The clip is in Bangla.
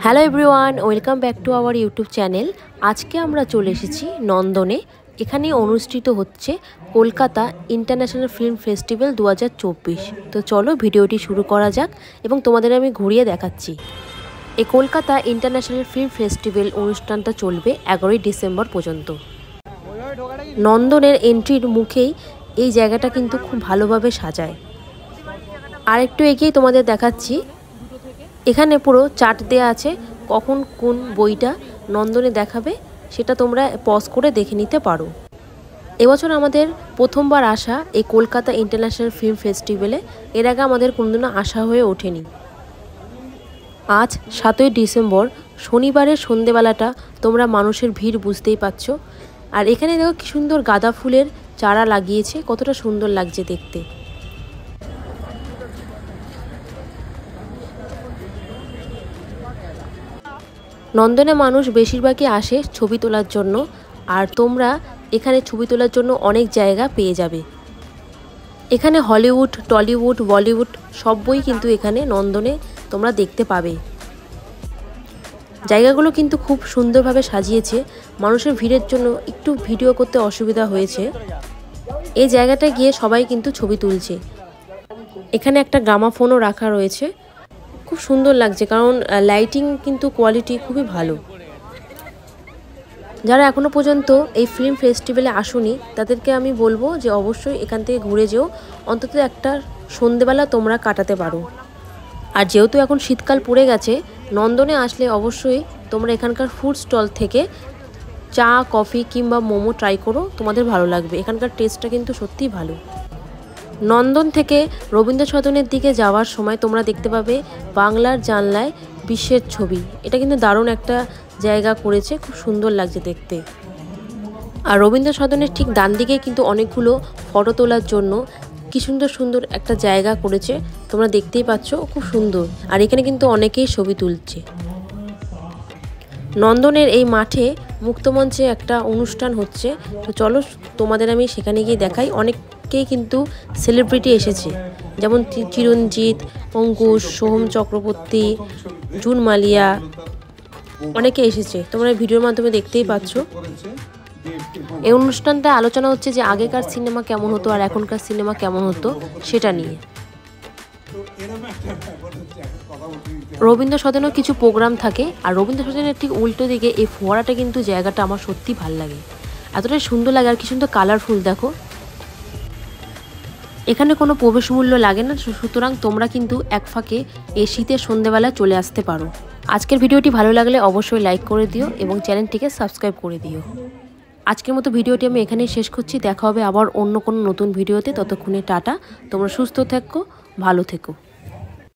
Hello everyone, welcome back to our YouTube channel. আজকে আমরা চলে এসেছি নন্দনে। এখানে অনুষ্ঠিত হচ্ছে কলকাতা ইন্টারন্যাশনাল ফিল্ম ফেস্টিভ্যাল 2024। তো চলো ভিডিওটি শুরু করা যাক এবং তোমাদের আমি ঘুরিয়ে দেখাচ্ছি। এই কলকাতা ইন্টারন্যাশনাল ফিল্ম ফেস্টিভ্যাল অনুষ্ঠানটা চলবে 11ই ডিসেম্বর পর্যন্ত। নন্দনের এন্ট্রির মুখেই এই জায়গাটা কিন্তু খুব ভালোভাবে সাজায়। আর একটু এগিয়ে তোমাদের দেখাচ্ছি, এখানে পুরো চার্ট দেয়া আছে কখন কোন বইটা নন্দনে দেখাবে, সেটা তোমরা পজ করে দেখে নিতে পারো। এবছর আমাদের প্রথমবার আসা এই কলকাতা ইন্টারন্যাশনাল ফিল্ম ফেস্টিভ্যালে। এর আগে আমাদের কোনোদিনও আসা হয়ে ওঠেনি। আজ 7ই ডিসেম্বর শনিবারের সন্ধেবেলাটা তোমরা মানুষের ভিড় বুঝতেই পারছো। আর এখানে দেখো কি সুন্দর গাঁদা ফুলের চারা লাগিয়েছে, কতটা সুন্দর লাগছে দেখতে। নন্দনে মানুষ বেশিরভাগই আসে ছবি তোলার জন্য, আর তোমরা এখানে ছবি তোলার জন্য অনেক জায়গা পেয়ে যাবে। এখানে হলিউড, টলিউড, বলিউড সব বই কিন্তু এখানে নন্দনে তোমরা দেখতে পাবে। জায়গাগুলো কিন্তু খুব সুন্দরভাবে সাজিয়েছে। মানুষের ভিড়ের জন্য একটু ভিডিও করতে অসুবিধা হয়েছে। এই জায়গাটায় গিয়ে সবাই কিন্তু ছবি তুলছে। এখানে একটা গ্রামাফোনও রাখা রয়েছে, খুব সুন্দর লাগছে, কারণ লাইটিং কিন্তু কোয়ালিটি খুবই ভালো। যারা এখনও পর্যন্ত এই ফিল্ম ফেস্টিভ্যালে আসুনি তাদেরকে আমি বলবো যে অবশ্যই এখান থেকে ঘুরে যেও, অন্তত একটা সন্ধেবেলা তোমরা কাটাতে পারো। আর যেহেতু এখন শীতকাল পড়ে গেছে, নন্দনে আসলে অবশ্যই তোমরা এখানকার ফুড স্টল থেকে চা, কফি কিংবা মোমো ট্রাই করো, তোমাদের ভালো লাগবে। এখানকার টেস্টটা কিন্তু সত্যিই ভালো। নন্দন থেকে রবীন্দ্র সদনের দিকে যাওয়ার সময় তোমরা দেখতে পাবে বাংলার জানলায় বিশ্বের ছবি। এটা কিন্তু দারুণ একটা জায়গা করেছে, খুব সুন্দর লাগছে দেখতে। আর রবীন্দ্র সদনের ঠিক ডান দিকে কিন্তু অনেকগুলো ফটো তোলার জন্য কি সুন্দর সুন্দর একটা জায়গা করেছে, তোমরা দেখতেই পাচ্ছ, খুব সুন্দর। আর এখানে কিন্তু অনেকেই ছবি তুলছে। নন্দনের এই মাঠে মুক্তমঞ্চে একটা অনুষ্ঠান হচ্ছে, তো চলো তোমাদের আমি সেখানে গিয়ে দেখাই। অনেকেই কিন্তু সেলিব্রিটি এসেছে, যেমন চিরঞ্জিত, অঙ্কুশ, সোহম চক্রবর্তী, জুন মালিয়া, অনেকে এসেছে, তোমরা ভিডিওর মাধ্যমে দেখতেই পাচ্ছ। এই অনুষ্ঠানটা আলোচনা হচ্ছে যে আগেকার সিনেমা কেমন হতো আর এখনকার সিনেমা কেমন হতো সেটা নিয়ে। রবীন্দ্র সদনেও কিছু প্রোগ্রাম থাকে, আর রবীন্দ্র সদনের ঠিক উল্টো দিকে এই ফোয়ারাটা কিন্তু জায়গাটা আমার সত্যি ভালো লাগে, এতটাই সুন্দর লাগে। আর কি সুন্দর কালারফুল দেখো। এখানে কোনো প্রবেশ মূল্য লাগে না, সুতরাং তোমরা কিন্তু এক ফাঁকে এই শীতের সন্ধ্যেবেলা চলে আসতে পারো। আজকের ভিডিওটি ভালো লাগলে অবশ্যই লাইক করে দিও এবং চ্যানেলটিকে সাবস্ক্রাইব করে দিও। আজকের মতো ভিডিওটি আমি এখানেই শেষ করছি। দেখা হবে আবার অন্য কোনো নতুন ভিডিওতে। ততক্ষণে টাটা, তোমরা সুস্থ থেকো, ভালো থেকো।